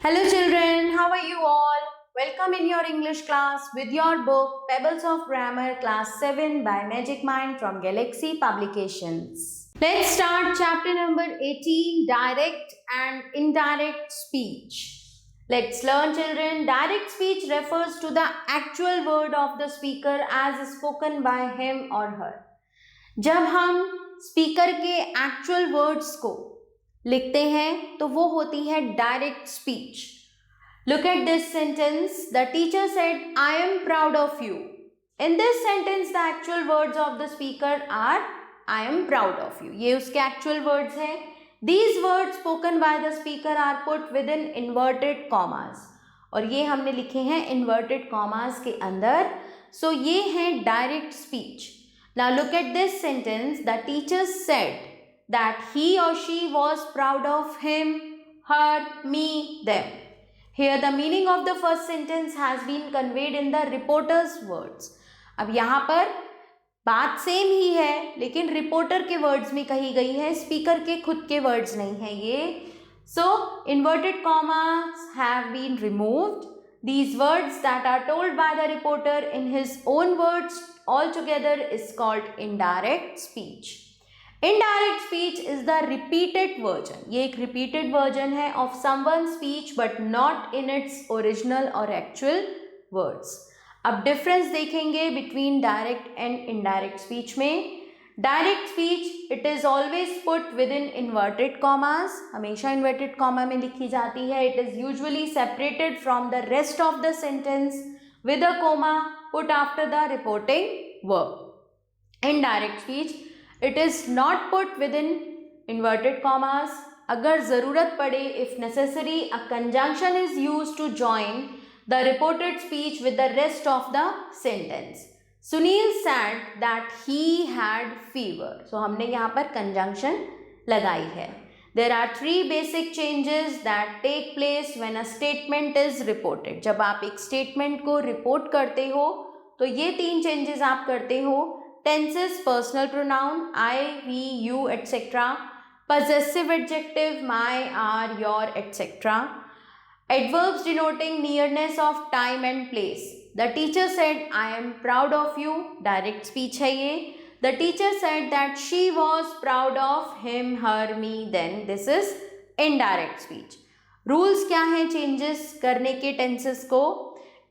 Hello children, how are you all? Welcome in your English class with your book Pebbles of Grammar Class 7 by Magic Mind from Galaxy Publications. Let's start chapter number 18, Direct and Indirect Speech. Let's learn children. Direct speech refers to the actual word of the speaker as spoken by him or her. जब हम speaker के actual words को लिखते हैं तो वो होती है direct speech. Look at this sentence. The teacher said I am proud of you. In this sentence the actual words of the speaker are I am proud of you. ये उसके actual words हैं. These words spoken by the speaker are put within inverted commas. और ये हमने लिखे हैं inverted commas के अंदर. सो ये है direct speech. Now look at this sentence. The teacher said that he or she was proud of him, her, me, them. Here the meaning of the first sentence has been conveyed in the reporter's words. अब यहाँ पर बात same ही है लेकिन reporter के words में कही गई है, स्पीकर के खुद के वर्ड्स नहीं है ये. So inverted commas have been removed. These words that are told by the reporter in his own words altogether is called indirect speech. Indirect speech is the repeated version. ये एक repeated version है of someone's speech but not in its original or actual words. अब difference देखेंगे between direct and indirect speech में. Direct speech it is always put within inverted commas. हमेशा inverted comma में लिखी जाती है. It is usually separated from the rest of the sentence with a comma put after the reporting verb. In direct speech it is not put within inverted commas. अगर ज़रूरत पड़े, if necessary, a conjunction is use to join the reported speech with the rest of the sentence. Sunil said that he had fever. So हमने यहाँ पर conjunction लगाई है. There are three basic changes that take place when a statement is reported. जब आप एक statement को report करते हो तो ये तीन changes आप करते हो. Tenses, personal pronoun I, we, you, etc. Possessive adjective my, our, your, etc. Adverbs denoting nearness of time and place. The teacher said, I am proud of you. Direct speech है ये. The teacher said that she was proud of him, her, me, then. This is indirect speech. Rules क्या हैं changes करने के tenses को?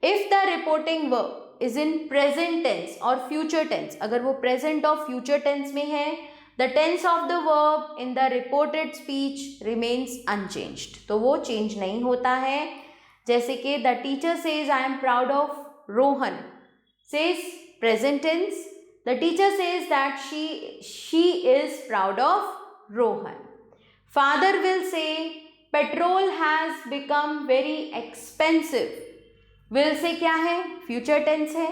If the reporting verb is in present tense or future tense, अगर वो present और future tense में है, the tense of the verb in the reported speech remains unchanged. तो वो change नहीं होता है. जैसे कि the teacher says, I am proud of Rohan, says present tense. The teacher says that she is proud of Rohan. Father will say petrol has become very expensive. Will say क्या है? Future tense है.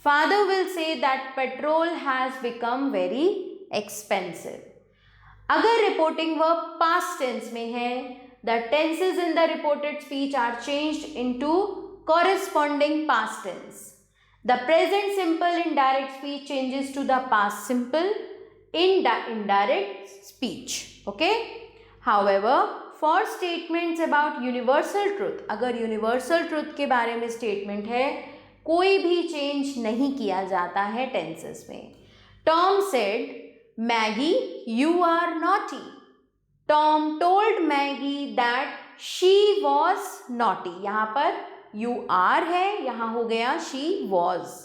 Father will say that petrol has become very expensive. अगर reporting verb past tense में है, the tenses in the reported speech are changed into corresponding past tense. The present simple in direct speech changes to the past simple in indirect speech. Okay? However, for statements about universal truth, अगर universal truth के बारे में statement है, कोई भी change नहीं किया जाता है tenses में. Tom said, Maggie, you are naughty. Tom told Maggie that she was naughty. यहाँ पर you are है, यहाँ हो गया she was.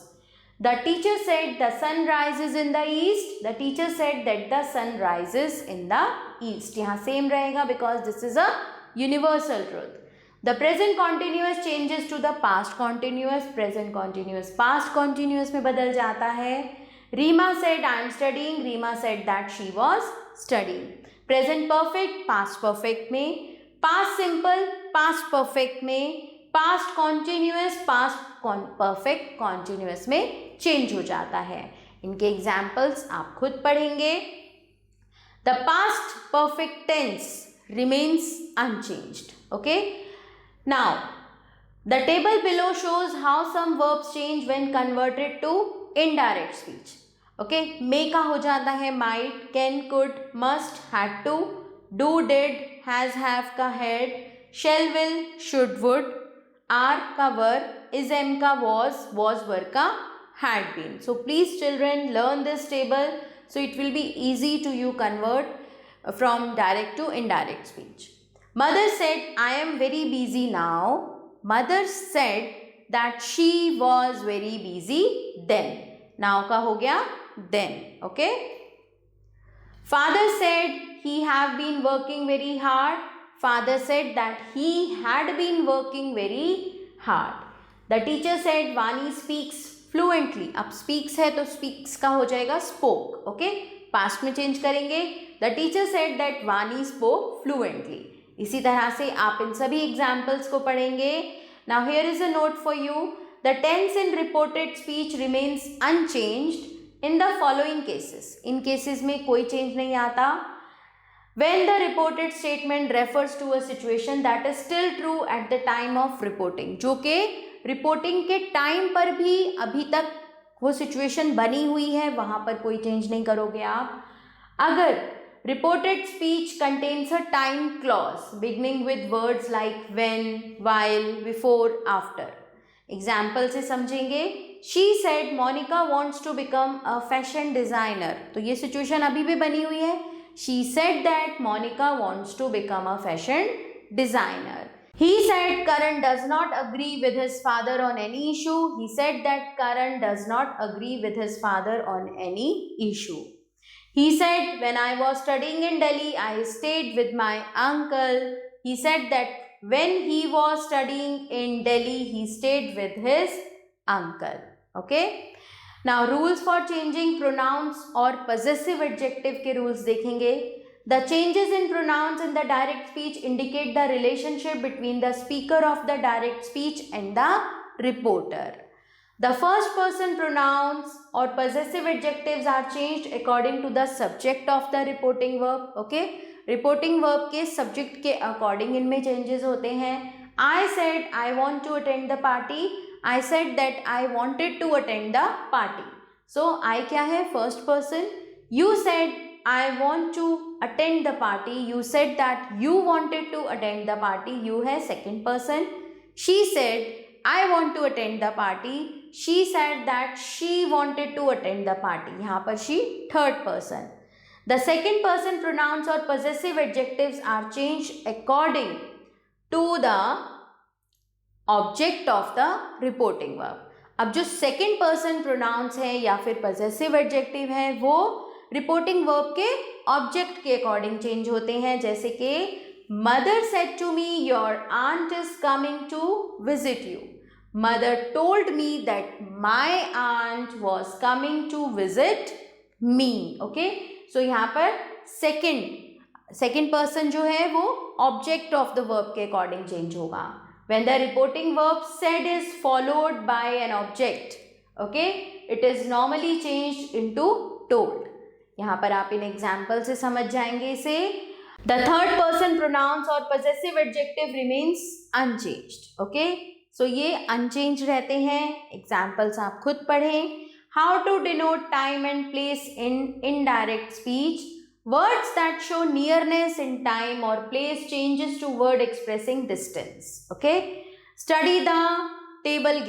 The teacher said the sun rises in the east. The teacher said that the sun rises in the east. यहाँ same रहेगा because this is a universal truth. The present continuous changes to the past continuous. Present continuous past continuous में बदल जाता है. Rima said I am studying. Rima said that she was studying. Present perfect past perfect में, past simple past perfect में, past continuous past perfect continuous में change हो जाता है. इनके एग्जाम्पल्स आप खुद पढ़ेंगे. The past perfect tense remains unchanged. Okay, now the table below shows how some verbs change when converted to indirect speech. Okay, may का हो जाता है might, can, could, must, had to, do, did, has, have का had, shall will should would, are का were, is am का was were का had been. So please children learn this table, so it will be easy to you convert from direct to indirect speech. Mother said, I am very busy now. Mother said that she was very busy then. Now का हो गया then. Okay. Father said he have been working very hard. Father said that he had been working very hard. The teacher said Vani speaks fluently. अब speaks है तो speaks का हो जाएगा spoke. Okay. Past में change करेंगे. The teacher said that Vani spoke fluently. इसी तरह से आप इन सभी एग्जाम्पल्स को पढ़ेंगे. Now here is a note for you. The tense in reported speech remains unchanged in the following cases. In cases में कोई change नहीं आता. When the reported statement refers to a situation that is still true at the time of reporting, जो कि reporting के time पर भी अभी तक वो situation बनी हुई है, वहाँ पर कोई change नहीं करोगे आप. अगर reported speech contains a time clause beginning with words like when, while, before, after. Example से समझेंगे. She said Monica wants to become a fashion designer. तो ये situation अभी भी बनी हुई है. She said that Monica wants to become a fashion designer. He said Karan does not agree with his father on any issue. He said that Karan does not agree with his father on any issue. He said, when I was studying in Delhi, I stayed with my uncle. He said that when he was studying in Delhi, he stayed with his uncle. Okay. Now, rules for changing pronouns or possessive adjective के rules देखेंगे. The changes in pronouns in the direct speech indicate the relationship between the speaker of the direct speech and the reporter. The first person pronouns or possessive adjectives are changed according to the subject of the reporting verb. Okay, reporting verb के subject के according इनमें changes होते हैं. I said I want to attend the party. I said that I wanted to attend the party. So I क्या है? First person. You said I want to attend the party. You said that you wanted to attend the party. You है second person. She said I want to attend the party. She said that she wanted to attend the party. यहाँ पर she third person. The second person pronouns or possessive adjectives are changed according to the object of the reporting verb. अब जो second person pronouns है या फिर possessive adjective है वो reporting verb के object के according change होते हैं. जैसे कि Mother said to me your aunt is coming to visit you. Mother told me that my aunt was coming to visit me. Okay. So यहाँ पर second person जो है वो object of the verb के according change होगा. When the reporting verb said is followed by an object, okay, it is normally changed into told. यहाँ पर आप इन example से समझ जाएंगे इसे. The third person pronouns or possessive adjective remains unchanged. Okay. So ये unchanged रहते हैं. Examples आप खुद पढ़ें. How to denote time and place in indirect speech. Words that show nearness in time or place changes to word expressing distance. Okay. Study the table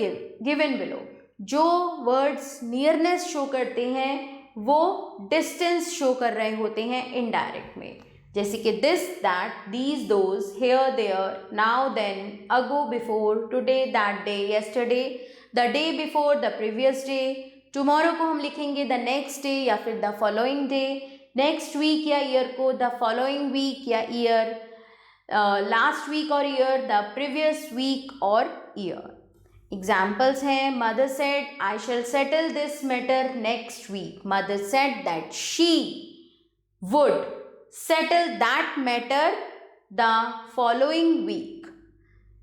given below. जो words nearness show करते हैं वो distance show कर रहे होते हैं indirect में. जैसे कि this, that, these, those, here, there, now, then, ago, before, today, that day, yesterday, the day before, the previous day. Tomorrow को हम लिखेंगे the next day या फिर the following day. Next week या year को the following week या year. Last week or year, the previous week or year. Examples हैं. Mother said I shall settle this matter next week. Mother said that she would settle that matter the following week.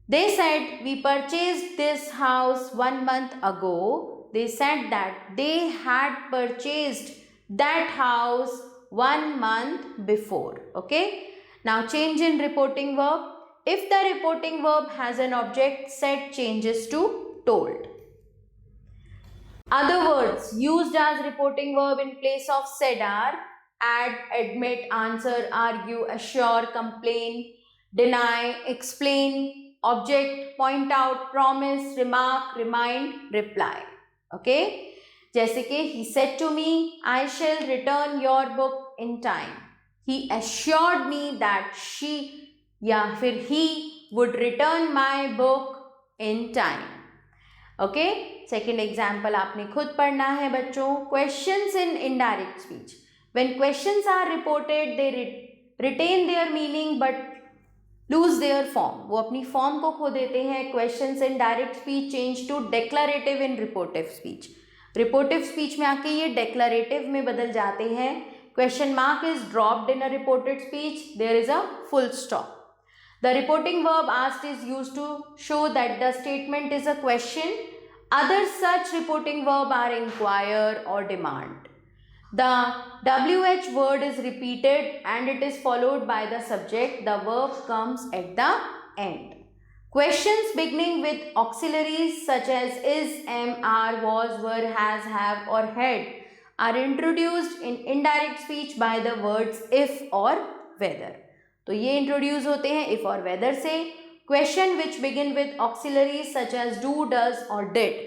They said we purchased this house 1 month ago. They said that they had purchased that house 1 month before. Okay. Now change in reporting verb. If the reporting verb has an object, said changes to told. Other words used as reporting verb in place of said are add, admit, answer, argue, assure, complain, deny, explain, object, point out, promise, remark, remind, reply. Okay? जैसे कि he said to me, I shall return your book in time. He assured me that she या फिर he would return my book in time. Okay, second example आपने खुद पढ़ना है बच्चों. Questions in indirect speech. When questions are reported they retain their meaning but lose their form. वो अपनी form को खो देते हैं. Questions in direct speech change to declarative in reportive speech. Reportive speech में आके ये डिक्लेरेटिव में बदल जाते हैं. Question mark is dropped in a reported speech. There is a full stop. The reporting verb asked is used to show that the statement is a question. Other such reporting verb are inquire or demand. The WH word is repeated and it is followed by the subject. The verb comes at the end. Questions beginning with auxiliaries such as is, am, are, was, were, has, have or had are introduced in indirect speech by the words if or whether. तो ये introduce होते हैं if और whether से. Question which begin with auxiliaries such as do, does और did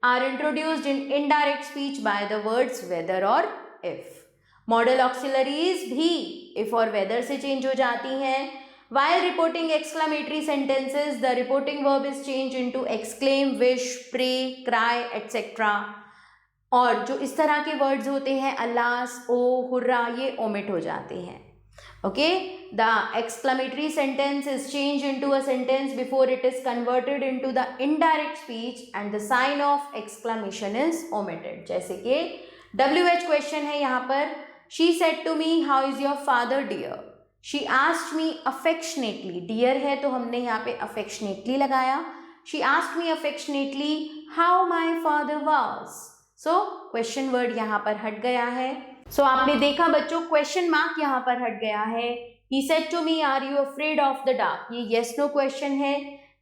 are introduced in indirect speech by the words whether और if. Modal auxiliaries भी if और वेदर से चेंज हो जाती हैं. While reporting exclamatory sentences the reporting verb is change into exclaim, wish, pray, cry etcetera. और जो इस तरह के वर्ड्स होते हैं अल्लास, ओ, हुर्रा, ये ओमिट हो जाते हैं. Okay, the exclamatory sentence is changed into a sentence before it is converted into the indirect speech and the sign of exclamation is omitted. जैसे कि WH question है यहाँ पर. She said to me, how is your father dear? She asked me affectionately. Dear है तो हमने यहाँ पे affectionately लगाया. She asked me affectionately how my father was. So question word यहाँ पर हट गया है. सो आपने देखा बच्चों क्वेश्चन मार्क यहाँ पर हट गया है. He said to me, are you afraid of the dark? ये yes no क्वेश्चन है.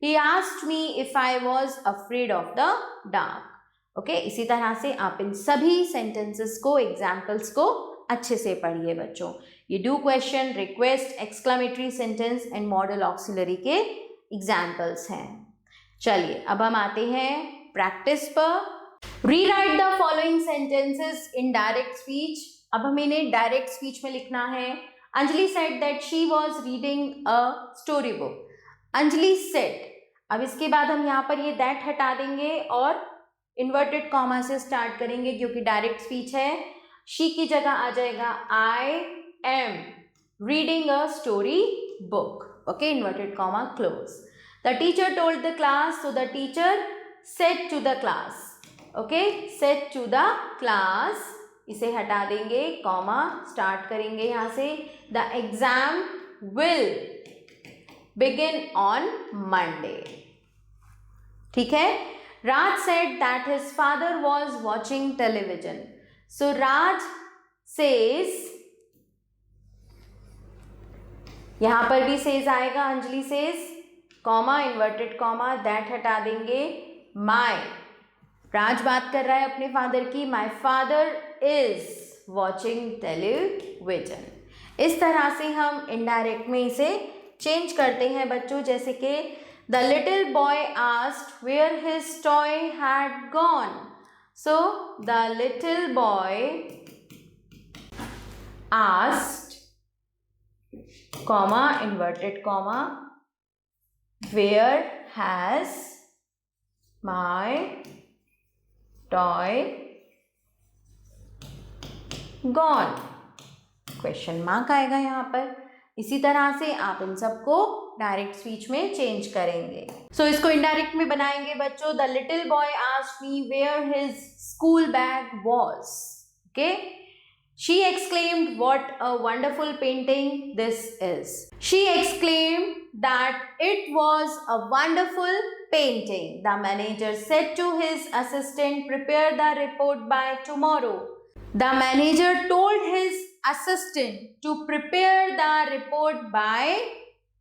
He asked me if I was afraid of the dark. Okay, इसी तरह से आप इन सभी सेंटेंसेस को, एग्जाम्पल्स को अच्छे से पढ़िए बच्चों. ये do question, request, exclamatory sentence and model auxiliary के एग्जाम्पल्स हैं. चलिए अब हम आते हैं प्रैक्टिस पर. Rewrite the following sentences in direct speech. अब हमें इन्हें डायरेक्ट स्पीच में लिखना है. Anjali said that she was reading a story book. Anjali said. अब इसके बाद हम यहाँ पर ये दैट हटा देंगे और इन्वर्टेड कॉमा से स्टार्ट करेंगे क्योंकि डायरेक्ट स्पीच है. शी की जगह आ जाएगा I am reading a story book. Okay, inverted comma close. The teacher told the class. So the teacher said to the class. Okay, said to the class. इसे हटा देंगे, कॉमा स्टार्ट करेंगे यहाँ से. The exam will begin on Monday. ठीक है. Raj said that his father was watching television. So Raj says, यहां पर भी सेज आएगा, Anjali says, comma inverted comma, that हटा देंगे. माई, राज बात कर रहा है अपने फादर की. My father is watching television. इस तरह से हम इनडायरेक्ट में इसे चेंज करते हैं बच्चों. जैसे कि the little boy asked where his toy had gone. So the little boy asked, comma inverted comma, where has my toy gone. Question mark आएगा यहाँ पर. इसी तरह से आप इन सबको डायरेक्ट स्पीच में चेंज करेंगे. सो इसको इनडायरेक्ट में बनाएंगे बच्चों. The little boy asked me where his school bag was. Okay. She exclaimed, what a wonderful painting this is. She exclaimed that it was a wonderful painting. The manager said to his assistant, prepare the report by tomorrow. The manager told his assistant to prepare the report by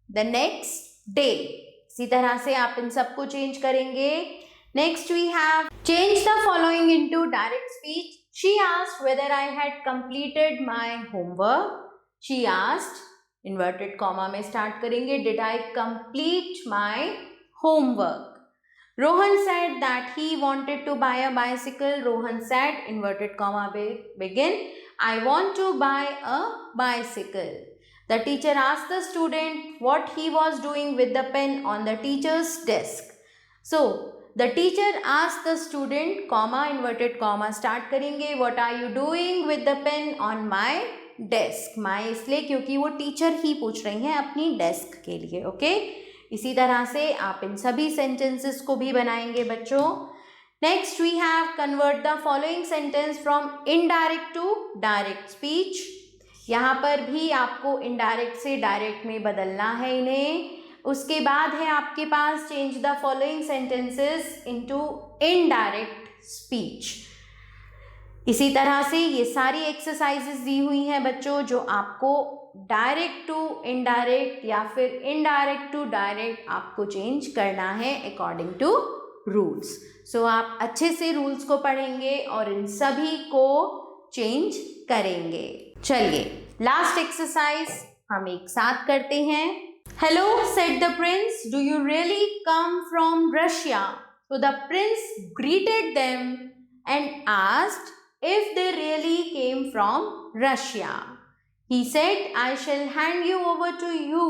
the next day. इसी तरह से आप इन सबको change करेंगे. Next we have change the following into direct speech. She asked whether I had completed my homework. She asked inverted comma में start करेंगे, did I complete my homework? Rohan said that he wanted to buy a bicycle. Rohan said, inverted comma begin, I want to buy a bicycle. The teacher asked the student what he was doing with the pen on the teacher's desk. So, the teacher asked the student, comma, inverted comma start करेंगे, what are you doing with the pen on my desk? My इसलिए क्योंकि वो teacher ही पूछ रही हैं अपनी desk के लिए, ओके? इसी तरह से आप इन सभी सेंटेंसेस को भी बनाएंगे बच्चों. Next we have convert the following sentence from indirect to direct speech. यहाँ पर भी आपको इनडायरेक्ट से डायरेक्ट में बदलना है इन्हें. उसके बाद है आपके पास change the following sentences into indirect speech. इसी तरह से ये सारी एक्सरसाइजेस दी हुई हैं बच्चों जो आपको डायरेक्ट टू इनडायरेक्ट या फिर इनडायरेक्ट टू डायरेक्ट आपको चेंज करना है अकॉर्डिंग टू रूल्स. सो आप अच्छे से रूल्स को पढ़ेंगे और इन सभी को चेंज करेंगे. चलिए लास्ट एक्सरसाइज हम एक साथ करते हैं. Hello said the prince, do you really come from Russia? तो the prince greeted them and asked if they really came from Russia. He said, I shall hand you over to you,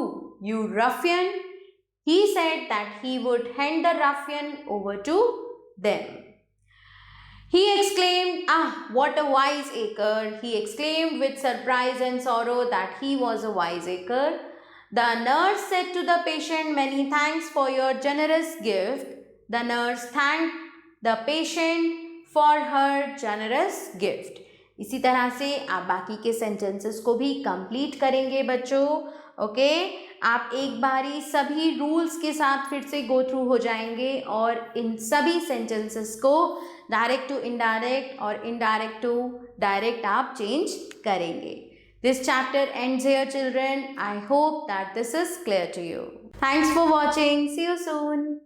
you ruffian. He said that he would hand the ruffian over to them. He exclaimed, what a wiseacre. He exclaimed with surprise and sorrow that he was a wiseacre. The nurse said to the patient, many thanks for your generous gift. The nurse thanked the patient for her generous gift. इसी तरह से आप बाकी के sentences को भी complete करेंगे बच्चों, ओके? आप एक बारी सभी रूल्स के साथ फिर से गो थ्रू हो जाएंगे और इन सभी सेंटेंसेस को डायरेक्ट टू इनडायरेक्ट और इनडायरेक्ट टू डायरेक्ट आप चेंज करेंगे. This chapter ends here children. I hope that this is clear to you. Thanks for watching. See you soon.